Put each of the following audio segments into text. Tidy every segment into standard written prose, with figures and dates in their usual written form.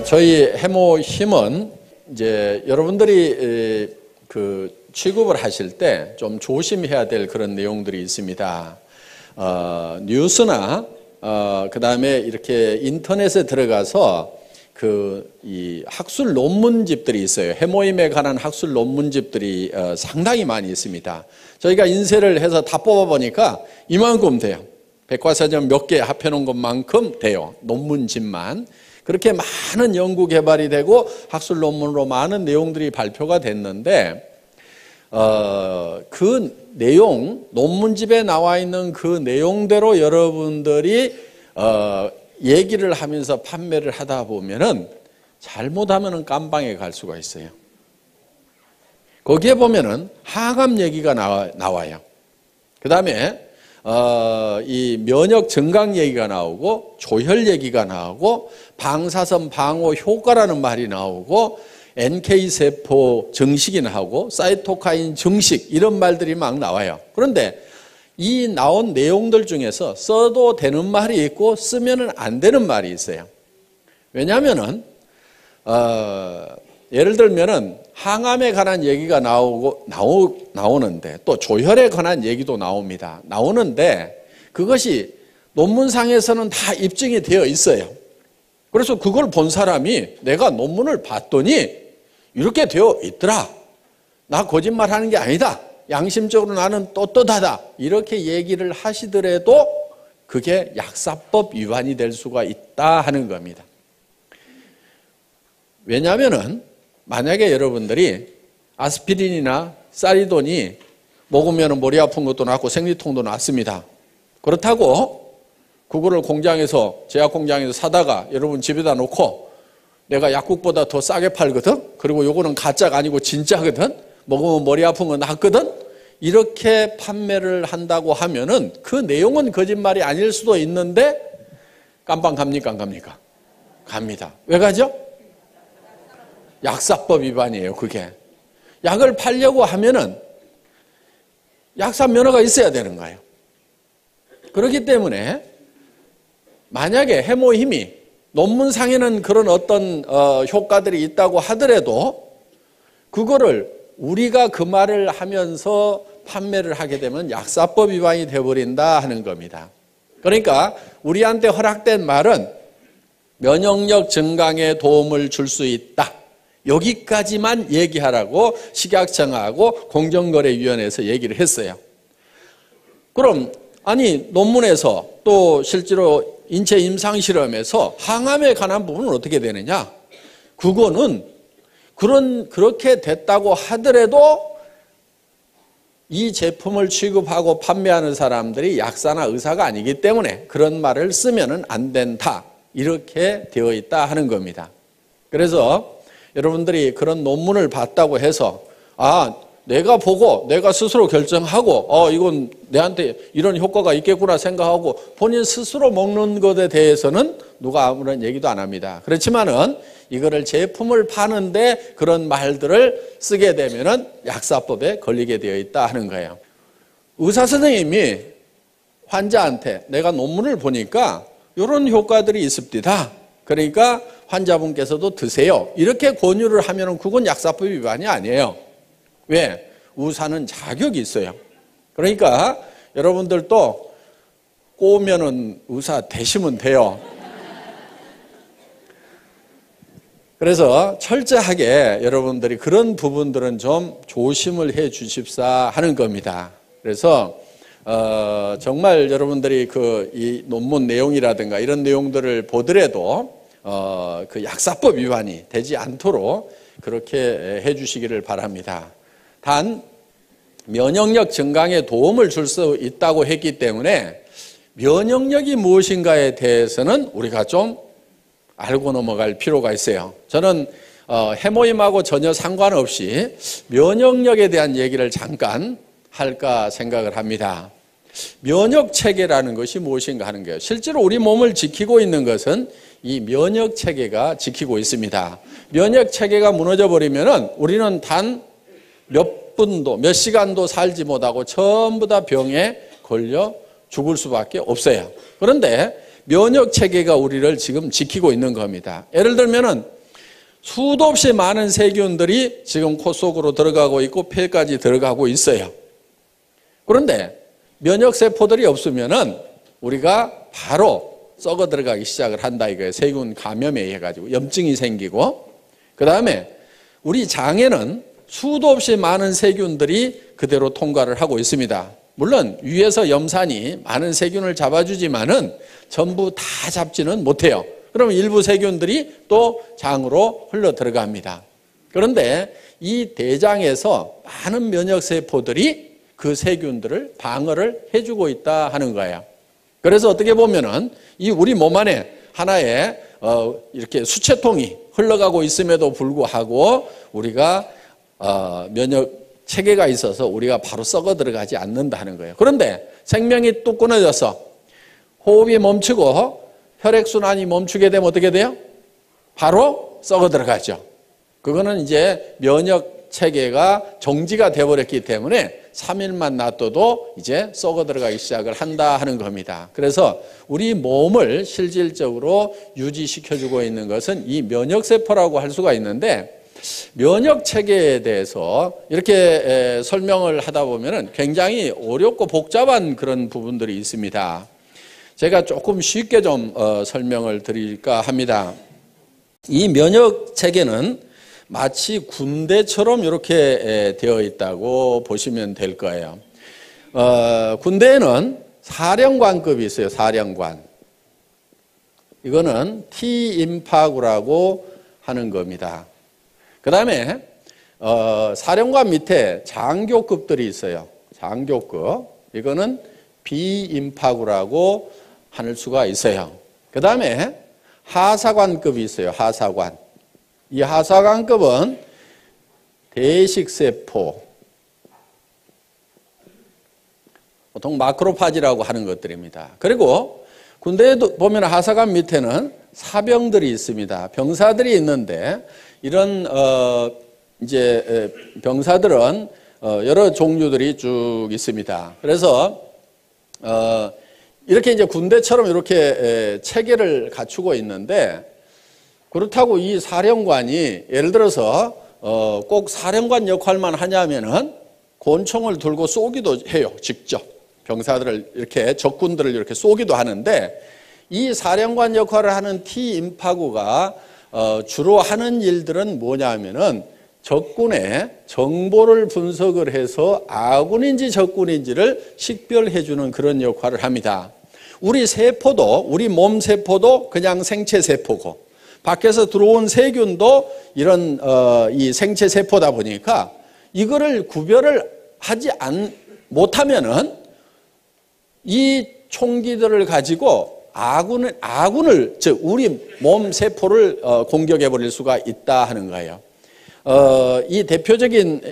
저희 해모 힘은 이제 여러분들이 취급을 하실 때 좀 조심해야 될 그런 내용들이 있습니다. 뉴스나 그다음에 이렇게 인터넷에 들어가서 이 학술 논문집들이 있어요. 해모임에 관한 학술 논문집들이 상당히 많이 있습니다. 저희가 인쇄를 해서 다 뽑아보니까 이만큼 돼요. 백과사전 몇 개 합해놓은 것만큼 돼요. 논문집만. 그렇게 많은 연구 개발이 되고 학술 논문으로 많은 내용들이 발표가 됐는데 그 내용, 논문집에 나와 있는 그 내용대로 여러분들이 얘기를 하면서 판매를 하다 보면은 잘못하면은 깜방에 갈 수가 있어요. 거기에 보면은 항암 얘기가 나와요. 그 다음에 이 면역 증강 얘기가 나오고 조혈 얘기가 나오고 방사선 방어 효과라는 말이 나오고 NK세포 증식이 나오고 사이토카인 증식 이런 말들이 막 나와요. 그런데 이 나온 내용들 중에서 써도 되는 말이 있고 쓰면은 안 되는 말이 있어요. 왜냐하면은 예를 들면은 항암에 관한 얘기가 나오는데 또 조혈에 관한 얘기도 나오는데 그것이 논문상에서는 다 입증이 되어 있어요. 그래서 그걸 본 사람이 내가 논문을 봤더니 이렇게 되어 있더라. 나 거짓말하는 게 아니다. 양심적으로 나는 떳떳하다. 이렇게 얘기를 하시더라도 그게 약사법 위반이 될 수가 있다 하는 겁니다. 왜냐하면은 만약에 여러분들이 아스피린이나 사리돈이 먹으면 머리 아픈 것도 낫고 생리통도 낫습니다. 그렇다고 그거를 공장에서 제약 공장에서 사다가 여러분 집에다 놓고 내가 약국보다 더 싸게 팔거든. 그리고 요거는 가짜가 아니고 진짜거든. 먹으면 머리 아픈 건 낫거든. 이렇게 판매를 한다고 하면은 그 내용은 거짓말이 아닐 수도 있는데 깜빵 갑니까 안 갑니까? 갑니다. 왜 가죠? 약사법 위반이에요. 그게. 약을 팔려고 하면은 약사 면허가 있어야 되는 거예요. 그렇기 때문에 만약에 해모힘이 논문상에는 그런 어떤 효과들이 있다고 하더라도 그거를 우리가 그 말을 하면서 판매를 하게 되면 약사법 위반이 되어버린다 하는 겁니다. 그러니까 우리한테 허락된 말은 면역력 증강에 도움을 줄 수 있다. 여기까지만 얘기하라고 식약청하고 공정거래위원회에서 얘기를 했어요. 그럼 아니 논문에서 또 실제로 인체 임상실험에서 항암에 관한 부분은 어떻게 되느냐? 그거는 그렇게 됐다고 하더라도 이 제품을 취급하고 판매하는 사람들이 약사나 의사가 아니기 때문에 그런 말을 쓰면은 안 된다. 이렇게 되어 있다 하는 겁니다. 그래서 여러분들이 그런 논문을 봤다고 해서 내가 보고 내가 스스로 결정하고 이건 내한테 이런 효과가 있겠구나 생각하고 본인 스스로 먹는 것에 대해서는 누가 아무런 얘기도 안 합니다. 그렇지만은 이거를 제품을 파는데 그런 말들을 쓰게 되면은 약사법에 걸리게 되어 있다 하는 거예요. 의사 선생님이 환자한테 내가 논문을 보니까 이런 효과들이 있습니다. 그러니까 환자분께서도 드세요. 이렇게 권유를 하면은 그건 약사법 위반이 아니에요. 왜? 의사는 자격이 있어요. 그러니까 여러분들도 꼬우면은 의사 되시면 돼요. 그래서 철저하게 여러분들이 그런 부분들은 좀 조심을 해 주십사 하는 겁니다. 그래서 정말 여러분들이 이 논문 내용이라든가 이런 내용들을 보더라도 그 약사법 위반이 되지 않도록 그렇게 해 주시기를 바랍니다. 단 면역력 증강에 도움을 줄 수 있다고 했기 때문에 면역력이 무엇인가에 대해서는 우리가 좀 알고 넘어갈 필요가 있어요. 저는 해모임하고 전혀 상관없이 면역력에 대한 얘기를 잠깐 할까 생각을 합니다. 면역체계라는 것이 무엇인가 하는 거예요. 실제로 우리 몸을 지키고 있는 것은 이 면역체계가 지키고 있습니다. 면역체계가 무너져 버리면은 우리는 단 몇 분도 몇 시간도 살지 못하고 전부 다 병에 걸려 죽을 수밖에 없어요. 그런데 면역 체계가 우리를 지금 지키고 있는 겁니다. 예를 들면은 수도 없이 많은 세균들이 지금 코 속으로 들어가고 있고 폐까지 들어가고 있어요. 그런데 면역 세포들이 없으면은 우리가 바로 썩어 들어가기 시작을 한다 이거예요. 세균 감염에 의해 가지고 염증이 생기고, 그 다음에 우리 장에는 수도 없이 많은 세균들이 그대로 통과를 하고 있습니다. 물론 위에서 염산이 많은 세균을 잡아주지만은 전부 다 잡지는 못해요. 그러면 일부 세균들이 또 장으로 흘러 들어갑니다. 그런데 이 대장에서 많은 면역세포들이 그 세균들을 방어를 해주고 있다 하는 거예요. 그래서 어떻게 보면은 이 우리 몸 안에 하나의 이렇게 수채통이 흘러가고 있음에도 불구하고 우리가 면역 체계가 있어서 우리가 바로 썩어 들어가지 않는다 하는 거예요. 그런데 생명이 뚝 끊어져서 호흡이 멈추고 혈액순환이 멈추게 되면 어떻게 돼요? 바로 썩어 들어가죠. 그거는 이제 면역 체계가 정지가 되어버렸기 때문에 3일만 놔둬도 이제 썩어 들어가기 시작을 한다 하는 겁니다. 그래서 우리 몸을 실질적으로 유지시켜주고 있는 것은 이 면역세포라고 할 수가 있는데, 면역 체계에 대해서 이렇게 설명을 하다 보면은 굉장히 어렵고 복잡한 그런 부분들이 있습니다. 제가 조금 쉽게 좀 설명을 드릴까 합니다. 이 면역 체계는 마치 군대처럼 이렇게 되어 있다고 보시면 될 거예요. 군대에는 사령관급이 있어요. 사령관. 이거는 T임파구라고 하는 겁니다. 그 다음에 사령관 밑에 장교급들이 있어요. 장교급. 이거는 B임파구라고 할 수가 있어요. 그 다음에 하사관급이 있어요. 하사관. 이 하사관급은 대식세포, 보통 마크로파지라고 하는 것들입니다. 그리고 군대에도 보면 하사관 밑에는 사병들이 있습니다. 병사들이 있는데 이런 이제 병사들은 여러 종류들이 쭉 있습니다. 그래서 이렇게 이제 군대처럼 이렇게 체계를 갖추고 있는데, 그렇다고 이 사령관이 예를 들어서 꼭 사령관 역할만 하냐면은 권총을 들고 쏘기도 해요. 직접 병사들을 이렇게 적군들을 이렇게 쏘기도 하는데, 이 사령관 역할을 하는 T임파구가 주로 하는 일들은 뭐냐면은 적군의 정보를 분석을 해서 아군인지 적군인지를 식별해 주는 그런 역할을 합니다. 우리 세포도, 우리 몸 세포도 그냥 생체 세포고, 밖에서 들어온 세균도 이런 이 생체 세포다 보니까 이거를 구별을 하지 못하면은 이 총기들을 가지고 아군을 즉 우리 몸 세포를 공격해 버릴 수가 있다 하는 거예요. 이 대표적인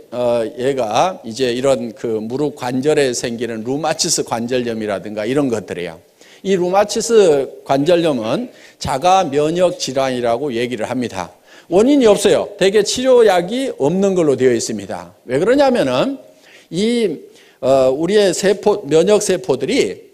예가 이제 이런 그 무릎 관절에 생기는 루마티스 관절염이라든가 이런 것들이에요. 이 루마티스 관절염은 자가 면역 질환이라고 얘기를 합니다. 원인이 없어요. 대개 치료약이 없는 걸로 되어 있습니다. 왜 그러냐면은 이 우리의 세포, 면역 세포들이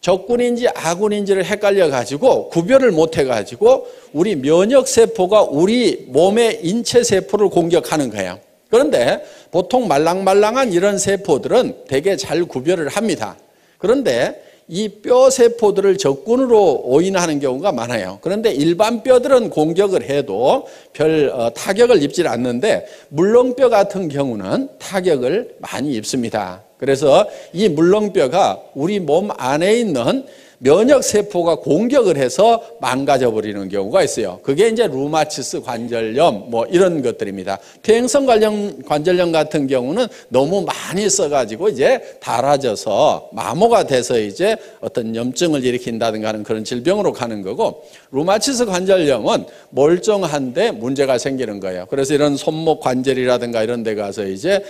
적군인지 아군인지를 헷갈려 가지고 구별을 못 해 가지고 우리 면역 세포가 우리 몸의 인체 세포를 공격하는 거예요. 그런데 보통 말랑말랑한 이런 세포들은 되게 잘 구별을 합니다. 그런데 이 뼈 세포들을 적군으로 오인하는 경우가 많아요. 그런데 일반 뼈들은 공격을 해도 별 타격을 입질 않는데 물렁뼈 같은 경우는 타격을 많이 입습니다. 그래서 이 물렁뼈가 우리 몸 안에 있는 면역세포가 공격을 해서 망가져 버리는 경우가 있어요. 그게 이제 루마티스 관절염 뭐 이런 것들입니다. 퇴행성 관절염 같은 경우는 너무 많이 써가지고 이제 닳아져서 마모가 돼서 이제 어떤 염증을 일으킨다든가 하는 그런 질병으로 가는 거고, 루마티스 관절염은 멀쩡한데 문제가 생기는 거예요. 그래서 이런 손목 관절이라든가 이런 데 가서 이제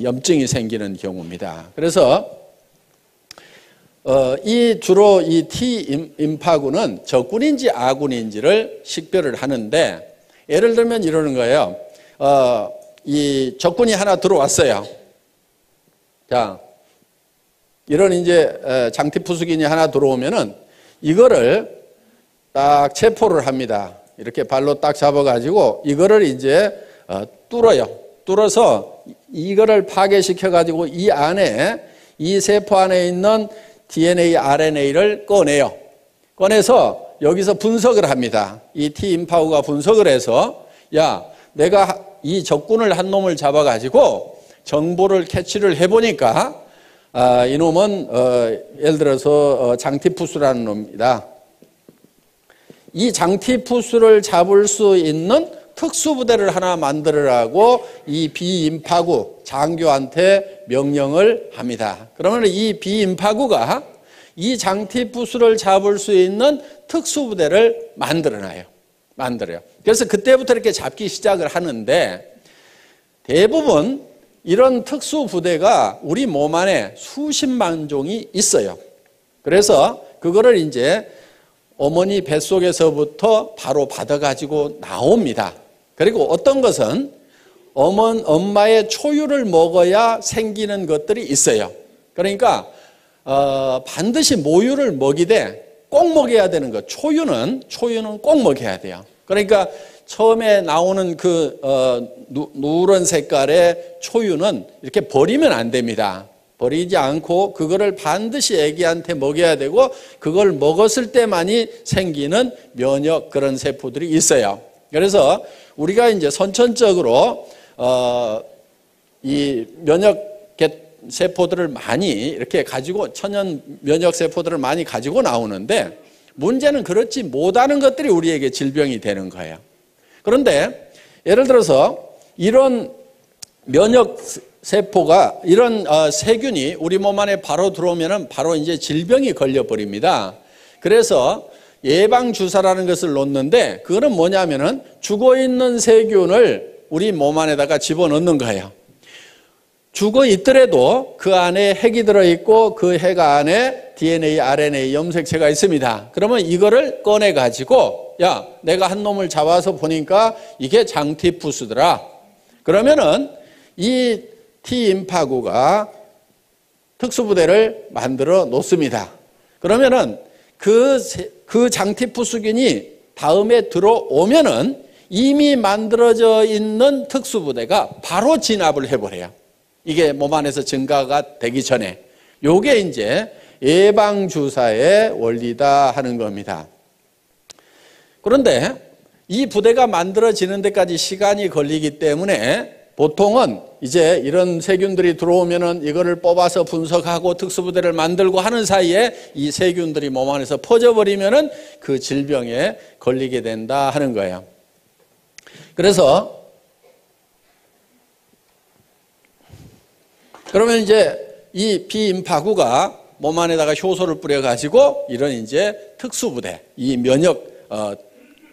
염증이 생기는 경우입니다. 그래서 주로 이 T임파구는 적군인지 아군인지를 식별을 하는데, 예를 들면 이러는 거예요. 이 적군이 하나 들어왔어요. 자, 이런 이제 장티푸스균이 하나 들어오면은 이거를 딱 체포를 합니다. 이렇게 발로 딱 잡아가지고 이거를 이제 뚫어요. 뚫어서 이거를 파괴시켜가지고 이 안에, 이 세포 안에 있는 DNA, RNA를 꺼내요. 꺼내서 여기서 분석을 합니다. 이 T임파구가 분석을 해서, 야, 내가 이 적군을 한 놈을 잡아가지고 정보를 캐치를 해보니까 이놈은 예를 들어서 장티푸스라는 놈입니다. 이 장티푸스를 잡을 수 있는 특수부대를 하나 만들으라고 이 비임파구 장교한테 명령을 합니다. 그러면 이 비임파구가 이 장티푸스를 잡을 수 있는 특수부대를 만들어요. 그래서 그때부터 이렇게 잡기 시작을 하는데, 대부분 이런 특수부대가 우리 몸 안에 수십만 종이 있어요. 그래서 그거를 이제 어머니 뱃속에서부터 바로 받아가지고 나옵니다. 그리고 어떤 것은 엄마의 초유를 먹어야 생기는 것들이 있어요. 그러니까 반드시 모유를 먹이되 꼭 먹여야 되는 것. 초유는 꼭 먹여야 돼요. 그러니까 처음에 나오는 그 누런 색깔의 초유는 이렇게 버리면 안 됩니다. 버리지 않고 그거를 반드시 애기한테 먹여야 되고, 그걸 먹었을 때만이 생기는 면역 그런 세포들이 있어요. 그래서 우리가 이제 선천적으로 이 면역 세포들을 많이 이렇게 가지고, 천연 면역 세포들을 많이 가지고 나오는데, 문제는 그렇지 못하는 것들이 우리에게 질병이 되는 거예요. 그런데 예를 들어서 이런 면역 세포가, 이런 세균이 우리 몸 안에 바로 들어오면은 바로 이제 질병이 걸려버립니다. 그래서 예방주사라는 것을 놓는데, 그거는 뭐냐면은 죽어있는 세균을 우리 몸 안에다가 집어넣는 거예요. 죽어 있더라도 그 안에 핵이 들어있고 그 핵 안에 DNA, RNA 염색체가 있습니다. 그러면 이거를 꺼내가지고, 야, 내가 한 놈을 잡아서 보니까 이게 장티푸스더라. 그러면은 이 T임파구가 특수부대를 만들어 놓습니다. 그러면은 그 장티푸스균이 다음에 들어오면은 이미 만들어져 있는 특수부대가 바로 진압을 해버려요. 이게 몸 안에서 증가가 되기 전에. 요게 이제 예방주사의 원리다 하는 겁니다. 그런데 이 부대가 만들어지는 데까지 시간이 걸리기 때문에 보통은 이제 이런 세균들이 들어오면은 이거를 뽑아서 분석하고 특수부대를 만들고 하는 사이에 이 세균들이 몸 안에서 퍼져버리면은 그 질병에 걸리게 된다 하는 거예요. 그래서 그러면 이제 이 비임파구가 몸 안에다가 효소를 뿌려가지고 이런 이제 특수부대, 이 면역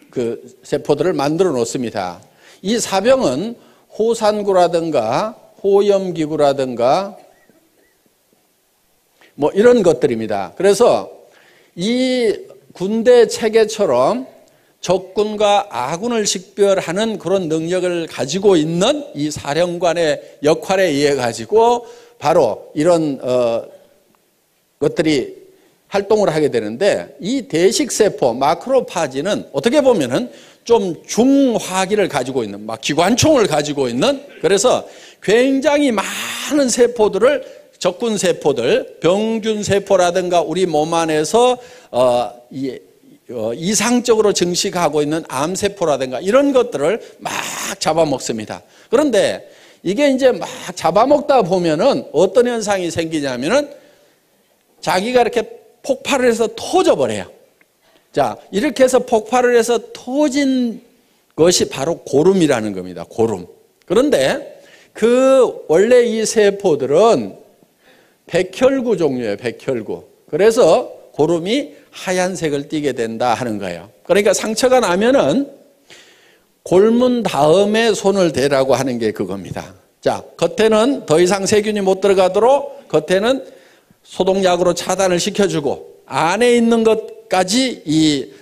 그 세포들을 만들어 놓습니다. 이 사병은 호산구라든가 호염기구라든가 뭐 이런 것들입니다. 그래서 이 군대 체계처럼 적군과 아군을 식별하는 그런 능력을 가지고 있는 이 사령관의 역할에 의해 가지고 바로 이런 것들이 활동을 하게 되는데, 이 대식세포 마크로파지는 어떻게 보면은 좀 중화기를 가지고 있는, 막 기관총을 가지고 있는, 그래서 굉장히 많은 세포들을, 적군 세포들, 병균 세포라든가 우리 몸 안에서 이상적으로 증식하고 있는 암세포라든가 이런 것들을 막 잡아먹습니다. 그런데 이게 이제 막 잡아먹다 보면은 어떤 현상이 생기냐면은 자기가 이렇게 폭발을 해서 터져버려요. 자, 이렇게 해서 폭발을 해서 터진 것이 바로 고름이라는 겁니다. 고름. 그런데 원래 이 세포들은 백혈구 종류예요. 백혈구. 그래서 고름이 하얀색을 띠게 된다 하는 거예요. 그러니까 상처가 나면은 골문 다음에 손을 대라고 하는 게 그겁니다. 자, 겉에는 더 이상 세균이 못 들어가도록 겉에는 소독약으로 차단을 시켜주고, 안에 있는 것까지 이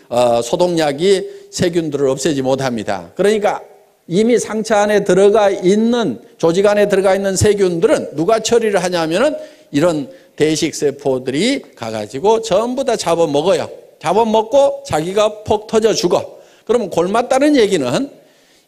소독약이 세균들을 없애지 못합니다. 그러니까 이미 상처 안에 들어가 있는, 조직 안에 들어가 있는 세균들은 누가 처리를 하냐면은 이런 대식세포들이 가가지고 전부 다 잡아먹어요. 잡아먹고 자기가 폭 터져 죽어. 그러면 골맞다는 얘기는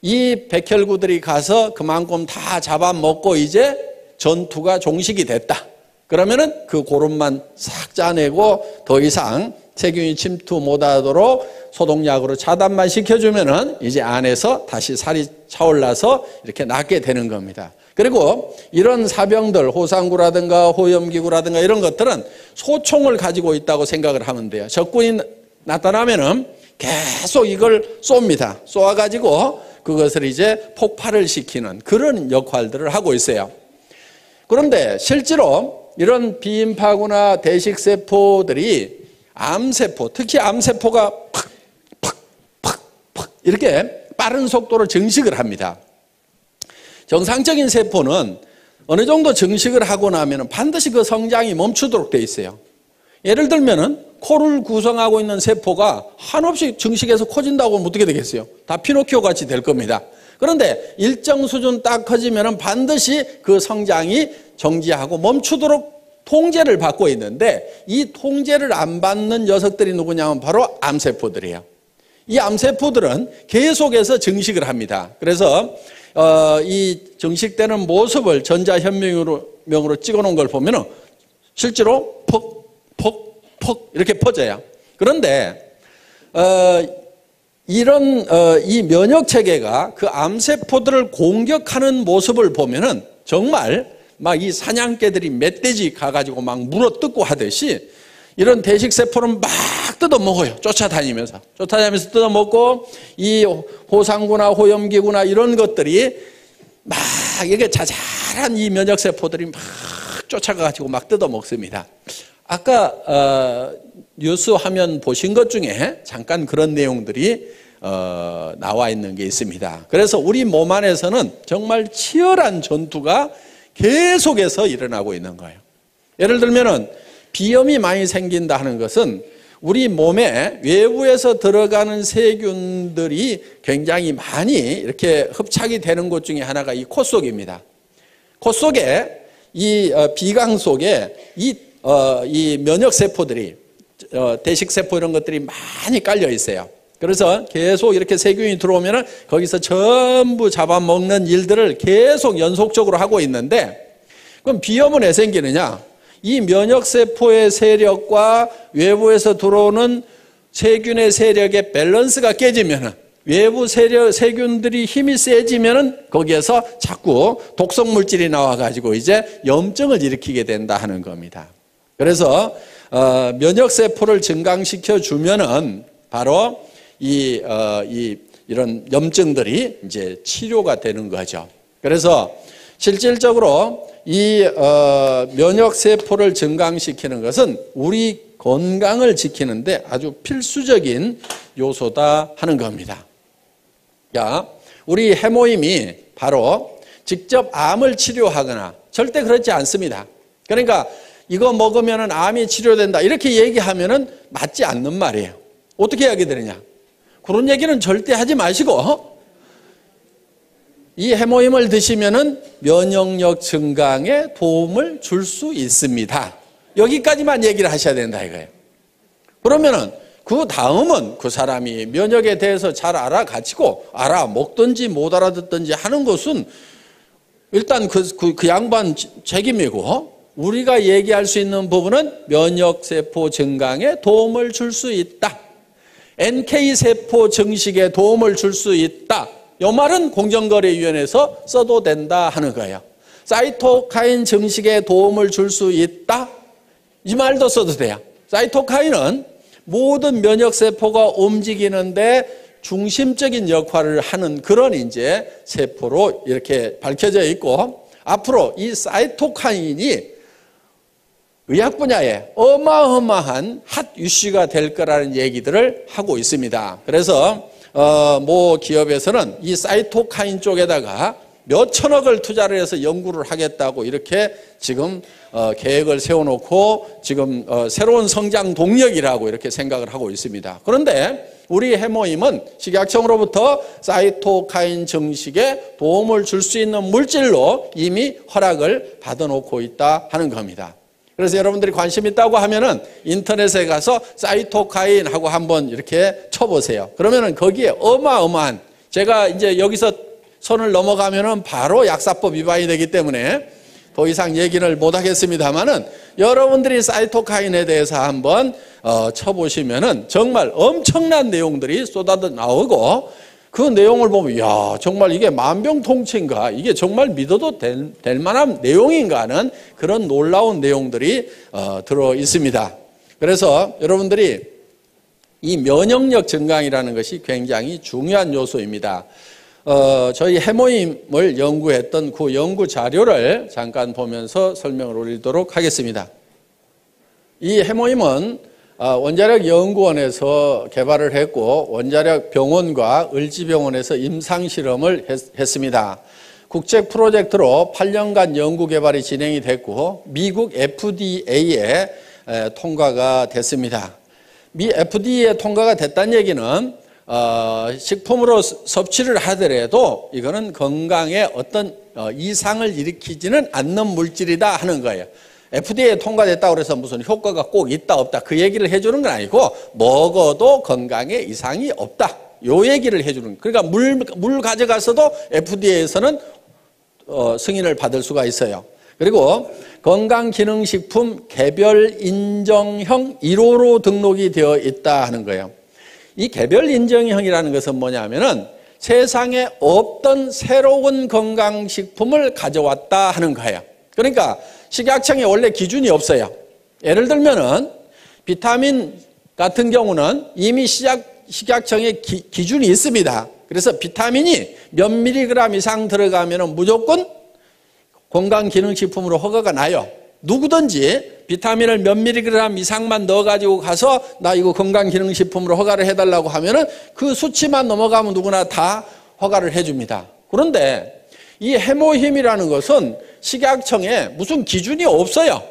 이 백혈구들이 가서 그만큼 다 잡아먹고 이제 전투가 종식이 됐다. 그러면은 그 고름만 싹 짜내고 더 이상 세균이 침투 못하도록 소독약으로 차단만 시켜주면은 이제 안에서 다시 살이 차올라서 이렇게 낫게 되는 겁니다. 그리고 이런 사병들, 호상구라든가 호염기구라든가 이런 것들은 소총을 가지고 있다고 생각을 하면 돼요. 적군이 나타나면은 계속 이걸 쏩니다. 쏘아가지고 그것을 이제 폭발을 시키는 그런 역할들을 하고 있어요. 그런데 실제로 이런 비인파구나 대식세포들이 암세포, 특히 암세포가 팍 이렇게 빠른 속도로 증식을 합니다. 정상적인 세포는 어느 정도 증식을 하고 나면 반드시 그 성장이 멈추도록 되어 있어요. 예를 들면은 코를 구성하고 있는 세포가 한없이 증식해서 커진다고 하면 어떻게 되겠어요? 다 피노키오 같이 될 겁니다. 그런데 일정 수준 딱 커지면 반드시 그 성장이 정지하고 멈추도록 통제를 받고 있는데 이 통제를 안 받는 녀석들이 누구냐면 바로 암세포들이에요. 이 암세포들은 계속해서 증식을 합니다. 그래서 이 증식되는 모습을 전자현미경으로 찍어놓은 걸 보면 실제로 퍽 이렇게 퍼져요. 그런데 이런 이 면역체계가 그 암세포들을 공격하는 모습을 보면은 정말 막 이 사냥개들이 멧돼지 가가지고 막 물어뜯고 하듯이 이런 대식세포는 막 뜯어먹어요. 쫓아다니면서 뜯어먹고 이 호상구나 호염기구나 이런 것들이 막 이게 자잘한 이 면역세포들이 막 쫓아가가지고 막 뜯어먹습니다. 아까 뉴스 화면 보신 것 중에 잠깐 그런 내용들이 나와 있는 게 있습니다. 그래서 우리 몸 안에서는 정말 치열한 전투가 계속해서 일어나고 있는 거예요. 예를 들면은 비염이 많이 생긴다 하는 것은 우리 몸에 외부에서 들어가는 세균들이 굉장히 많이 이렇게 흡착이 되는 곳 중에 하나가 이 코 속입니다. 코 속에 이 비강 속에 이 면역세포들이 대식세포 이런 것들이 많이 깔려 있어요. 그래서 계속 이렇게 세균이 들어오면 거기서 전부 잡아먹는 일들을 계속 연속적으로 하고 있는데 그럼 비염은 왜 생기느냐? 이 면역세포의 세력과 외부에서 들어오는 세균의 세력의 밸런스가 깨지면 외부 세균들이 힘이 세지면 거기에서 자꾸 독성물질이 나와가지고 이제 염증을 일으키게 된다 하는 겁니다. 그래서 면역세포를 증강시켜 주면은 바로 이런 염증들이 이제 치료가 되는 거죠. 그래서 실질적으로 이 면역세포를 증강시키는 것은 우리 건강을 지키는데 아주 필수적인 요소다 하는 겁니다. 자, 우리 해모임이 바로 직접 암을 치료하거나 절대 그렇지 않습니다. 그러니까 이거 먹으면 암이 치료된다 이렇게 얘기하면 맞지 않는 말이에요. 어떻게 하게 되느냐? 그런 얘기는 절대 하지 마시고 이 해모임을 드시면 면역력 증강에 도움을 줄 수 있습니다. 여기까지만 얘기를 하셔야 된다 이거예요. 그러면은 그 다음은 그 사람이 면역에 대해서 잘 알아가지고 알아먹든지 못 알아듣든지 하는 것은 일단 그 양반 책임이고 우리가 얘기할 수 있는 부분은 면역세포 증강에 도움을 줄 수 있다. NK세포 증식에 도움을 줄 수 있다. 이 말은 공정거래위원회에서 써도 된다 하는 거예요. 사이토카인 증식에 도움을 줄 수 있다. 이 말도 써도 돼요. 사이토카인은 모든 면역세포가 움직이는데 중심적인 역할을 하는 그런 이제 세포로 이렇게 밝혀져 있고 앞으로 이 사이토카인이 의학 분야에 어마어마한 핫 이슈가 될 거라는 얘기들을 하고 있습니다. 그래서 모 기업에서는 이 사이토카인 쪽에다가 몇 천억을 투자를 해서 연구를 하겠다고 이렇게 지금 계획을 세워놓고 지금 새로운 성장 동력이라고 이렇게 생각을 하고 있습니다. 그런데 우리 해모임은 식약청으로부터 사이토카인 증식에 도움을 줄 수 있는 물질로 이미 허락을 받아놓고 있다 하는 겁니다. 그래서 여러분들이 관심 있다고 하면은 인터넷에 가서 사이토카인하고 한번 이렇게 쳐보세요. 그러면은 거기에 어마어마한, 제가 이제 여기서 선을 넘어가면은 바로 약사법 위반이 되기 때문에 더 이상 얘기를 못 하겠습니다만은 여러분들이 사이토카인에 대해서 한번 쳐보시면은 정말 엄청난 내용들이 쏟아져 나오고, 그 내용을 보면 야, 정말 이게 만병통치인가, 이게 정말 믿어도 될 만한 내용인가 하는 그런 놀라운 내용들이 들어 있습니다. 그래서 여러분들이 이 면역력 증강이라는 것이 굉장히 중요한 요소입니다. 저희 해모임을 연구했던 그 연구 자료를 잠깐 보면서 설명을 올리도록 하겠습니다. 이 해모임은 원자력 연구원에서 개발을 했고 원자력 병원과 을지병원에서 임상실험을 했습니다. 국제 프로젝트로 8년간 연구 개발이 진행이 됐고 미국 FDA에 통과가 됐습니다. 미 FDA에 통과가 됐다는 얘기는 식품으로 섭취를 하더라도 이거는 건강에 어떤 이상을 일으키지는 않는 물질이다 하는 거예요. FDA에 통과됐다고 해서 무슨 효과가 꼭 있다 없다 그 얘기를 해주는 건 아니고 먹어도 건강에 이상이 없다 요 얘기를 해주는 거예요. 그러니까 물 가져가서도 FDA에서는 승인을 받을 수가 있어요. 그리고 건강기능식품 개별 인정형 1호로 등록이 되어 있다 하는 거예요. 이 개별 인정형이라는 것은 뭐냐면은 세상에 없던 새로운 건강식품을 가져왔다 하는 거예요. 그러니까 식약청에 원래 기준이 없어요. 예를 들면은 비타민 같은 경우는 이미 식약청에 기준이 있습니다. 그래서 비타민이 몇 밀리그램 이상 들어가면은 무조건 건강기능식품으로 허가가 나요. 누구든지 비타민을 몇 밀리그램 이상만 넣어가지고 가서 나 이거 건강기능식품으로 허가를 해달라고 하면은 그 수치만 넘어가면 누구나 다 허가를 해줍니다. 그런데 이 해모힘이라는 것은 식약청에 무슨 기준이 없어요.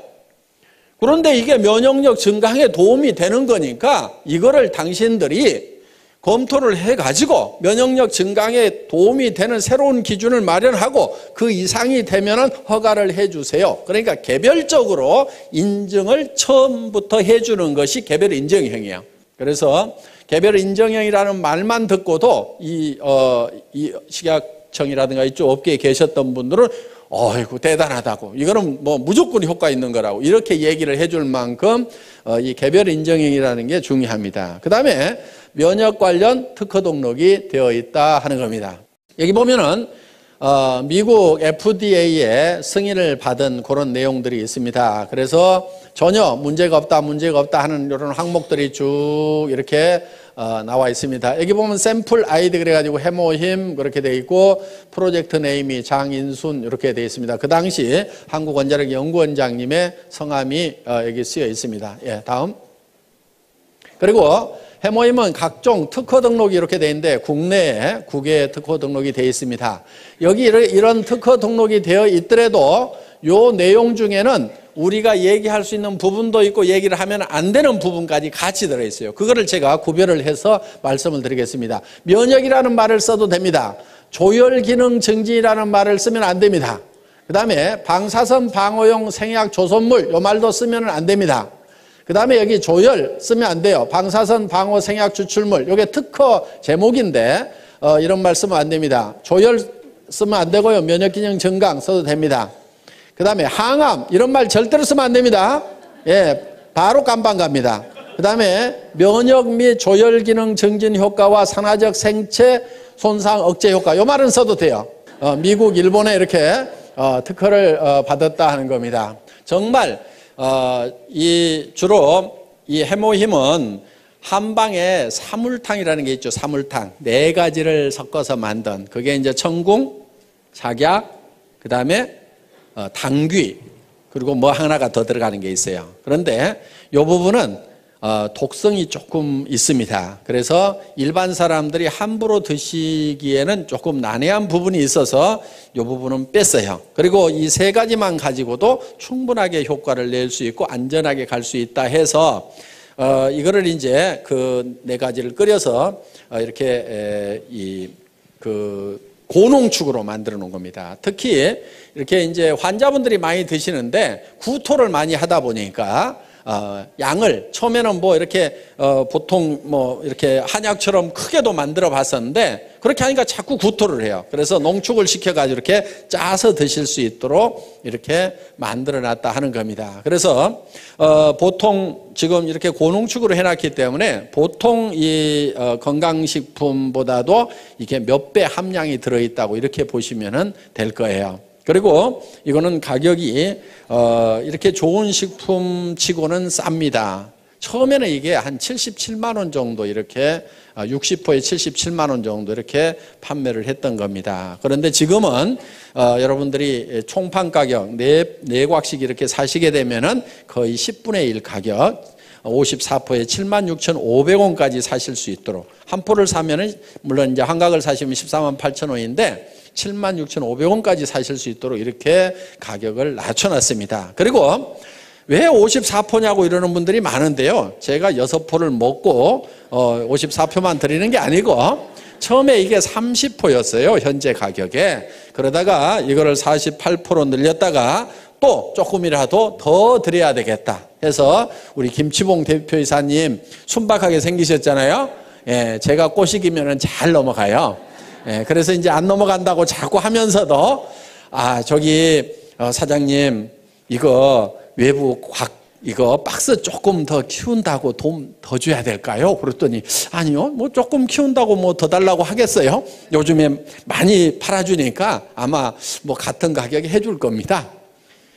그런데 이게 면역력 증강에 도움이 되는 거니까 이거를 당신들이 검토를 해가지고 면역력 증강에 도움이 되는 새로운 기준을 마련하고 그 이상이 되면은 허가를 해주세요. 그러니까 개별적으로 인증을 처음부터 해주는 것이 개별 인정형이에요. 그래서 개별 인정형이라는 말만 듣고도 이 식약청이라든가 이쪽 업계에 계셨던 분들은 어이구 대단하다고, 이거는 뭐 무조건 효과 있는 거라고 이렇게 얘기를 해줄 만큼 이 개별 인정형이라는 게 중요합니다. 그 다음에 면역 관련 특허 등록이 되어 있다 하는 겁니다. 여기 보면은 미국 FDA에 승인을 받은 그런 내용들이 있습니다. 그래서 전혀 문제가 없다 하는 이런 항목들이 쭉 이렇게 나와 있습니다. 여기 보면 샘플 아이디 그래가지고 해모힘 그렇게 되어 있고 프로젝트 네임이 장인순 이렇게 되어 있습니다. 그 당시 한국원자력 연구원장님의 성함이 여기 쓰여 있습니다. 예, 다음. 그리고 해모힘은 각종 특허 등록이 이렇게 되어 있는데 국내에 9개의 특허 등록이 되어 있습니다. 여기 이런 특허 등록이 되어 있더라도 요 내용 중에는 우리가 얘기할 수 있는 부분도 있고 얘기를 하면 안 되는 부분까지 같이 들어있어요. 그거를 제가 구별을 해서 말씀을 드리겠습니다. 면역이라는 말을 써도 됩니다. 조혈기능 증진이라는 말을 쓰면 안 됩니다. 그 다음에 방사선 방어용 생약 조선물 요 말도 쓰면 안 됩니다. 그 다음에 여기 조혈 쓰면 안 돼요. 방사선 방어 생약 추출물 요게 특허 제목인데 이런 말 쓰면 안 됩니다. 조혈 쓰면 안 되고요. 면역기능 증강 써도 됩니다. 그 다음에 항암 이런 말 절대로 쓰면 안 됩니다. 예, 바로 깜빵 갑니다. 그 다음에 면역 및 조혈기능 증진 효과와 산화적 생체 손상 억제 효과 요 말은 써도 돼요. 미국, 일본에 이렇게 특허를 받았다 하는 겁니다. 정말 주로 이 해모힘은 한방에 사물탕이라는 게 있죠. 사물탕 4가지를 섞어서 만든 그게 이제 청궁, 작약, 그 다음에 당귀 그리고 뭐 하나가 더 들어가는 게 있어요. 그런데 이 부분은 독성이 조금 있습니다. 그래서 일반 사람들이 함부로 드시기에는 조금 난해한 부분이 있어서 이 부분은 뺐어요. 그리고 이 3가지만 가지고도 충분하게 효과를 낼 수 있고 안전하게 갈 수 있다 해서 이거를 이제 그 4가지를 끓여서 이렇게 고농축으로 만들어 놓은 겁니다. 특히 이렇게 이제 환자분들이 많이 드시는데 구토를 많이 하다 보니까 양을 처음에는 뭐 이렇게 보통 뭐 이렇게 한약처럼 크게도 만들어 봤었는데 그렇게 하니까 자꾸 구토를 해요. 그래서 농축을 시켜가지고 이렇게 짜서 드실 수 있도록 이렇게 만들어 놨다 하는 겁니다. 그래서 보통 지금 이렇게 고농축으로 해놨기 때문에 보통 이 건강식품보다도 이게 몇 배 함량이 들어있다고 이렇게 보시면 될 거예요. 그리고 이거는 가격이 이렇게 좋은 식품 치고는 쌉니다. 처음에는 이게 한 77만 원 정도 이렇게 60호에 77만 원 정도 이렇게 판매를 했던 겁니다. 그런데 지금은 여러분들이 총판 가격 네 곽씩 이렇게 사시게 되면은 거의 10분의 1 가격 54포에 76,500원까지 사실 수 있도록 한 포를 사면은 물론 이제 한각을 사시면 14만 8천 원인데 76,500원까지 사실 수 있도록 이렇게 가격을 낮춰놨습니다. 그리고 왜 54포냐고 이러는 분들이 많은데요. 제가 6포를 먹고 54포만 드리는 게 아니고 처음에 이게 30포였어요. 현재 가격에. 그러다가 이거를 48포로 늘렸다가 또 조금이라도 더 드려야 되겠다 해서 우리 김치봉 대표이사님 순박하게 생기셨잖아요. 예, 제가 꼬시기면 잘 넘어가요. 예, 그래서 이제 안 넘어간다고 자꾸 하면서도 저기 사장님 이거 외부 이거 박스 조금 더 키운다고 돈 더 줘야 될까요? 그랬더니 아니요, 뭐 조금 키운다고 뭐 더 달라고 하겠어요? 요즘에 많이 팔아주니까 아마 뭐 같은 가격에 해줄 겁니다.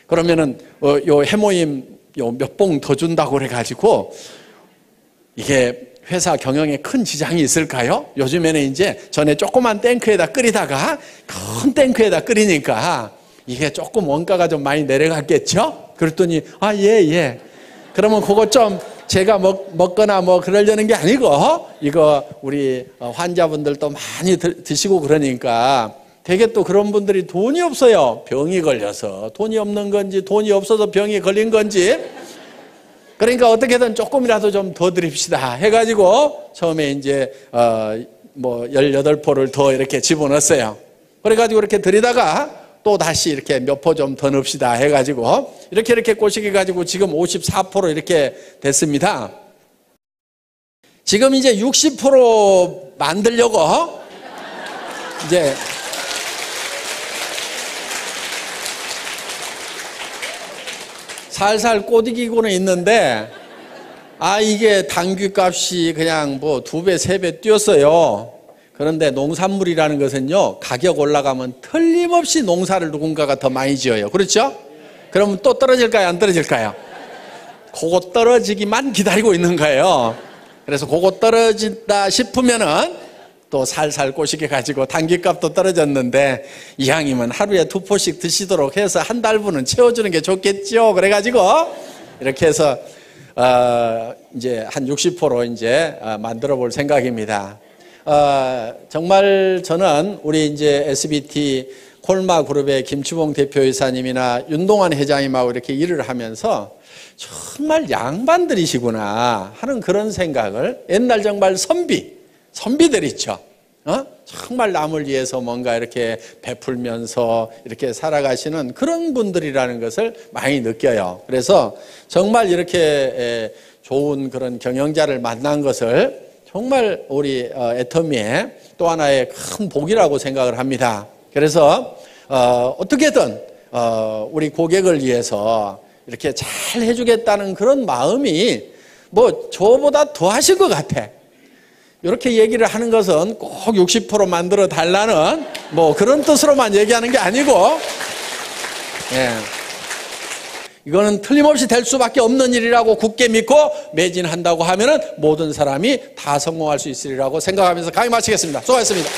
그러면은 요 해모임 요 몇 봉 더 준다고 그래가지고 이게 회사 경영에 큰 지장이 있을까요? 요즘에는 이제 전에 조그만 탱크에다 끓이다가 큰 탱크에다 끓이니까 이게 조금 원가가 좀 많이 내려갔겠죠? 그랬더니 예. 그러면 그거 좀 제가 먹거나 뭐 그러려는 게 아니고 이거 우리 환자분들도 많이 드시고 그러니까 되게 또 그런 분들이 돈이 없어요. 병이 걸려서 돈이 없는 건지 돈이 없어서 병이 걸린 건지 그러니까 어떻게든 조금이라도 좀 더 드립시다 해가지고 처음에 이제 뭐 18포를 더 이렇게 집어넣었어요. 그래가지고 이렇게 드리다가 또 다시 이렇게 몇 포 좀 더 넣읍시다 해가지고 이렇게 꼬시게 가지고 지금 54포로 이렇게 됐습니다. 지금 이제 60% 만들려고 이제 살살 꼬드기고는 있는데 이게 당귀값이 그냥 뭐 2배, 3배 뛰었어요. 그런데 농산물이라는 것은요 가격 올라가면 틀림없이 농사를 누군가가 더 많이 지어요. 그렇죠? 그러면 또 떨어질까요? 안 떨어질까요? 그거 떨어지기만 기다리고 있는 거예요. 그래서 그거 떨어진다 싶으면은 또 살살 꼬시게 가지고 당귀값도 떨어졌는데 이왕이면 하루에 2포씩 드시도록 해서 한 달분은 채워주는 게 좋겠죠. 그래가지고 이렇게 해서 이제 한 60포로 이제 만들어 볼 생각입니다. 정말 저는 우리 이제 SBT 콜마 그룹의 김치봉 대표이사님이나 윤동환 회장님하고 이렇게 일을 하면서 정말 양반들이시구나 하는 그런 생각을 옛날 정말 선비들 있죠. 정말 남을 위해서 뭔가 이렇게 베풀면서 이렇게 살아가시는 그런 분들이라는 것을 많이 느껴요. 그래서 정말 이렇게 좋은 그런 경영자를 만난 것을 정말 우리 애터미의 또 하나의 큰 복이라고 생각을 합니다. 그래서 어떻게든 우리 고객을 위해서 이렇게 잘 해주겠다는 그런 마음이 뭐 저보다 더 하실 것 같아. 이렇게 얘기를 하는 것은 꼭 60% 만들어 달라는 뭐 그런 뜻으로만 얘기하는 게 아니고 이거는 틀림없이 될 수밖에 없는 일이라고 굳게 믿고 매진한다고 하면은 모든 사람이 다 성공할 수 있으리라고 생각하면서 강의 마치겠습니다. 수고하셨습니다.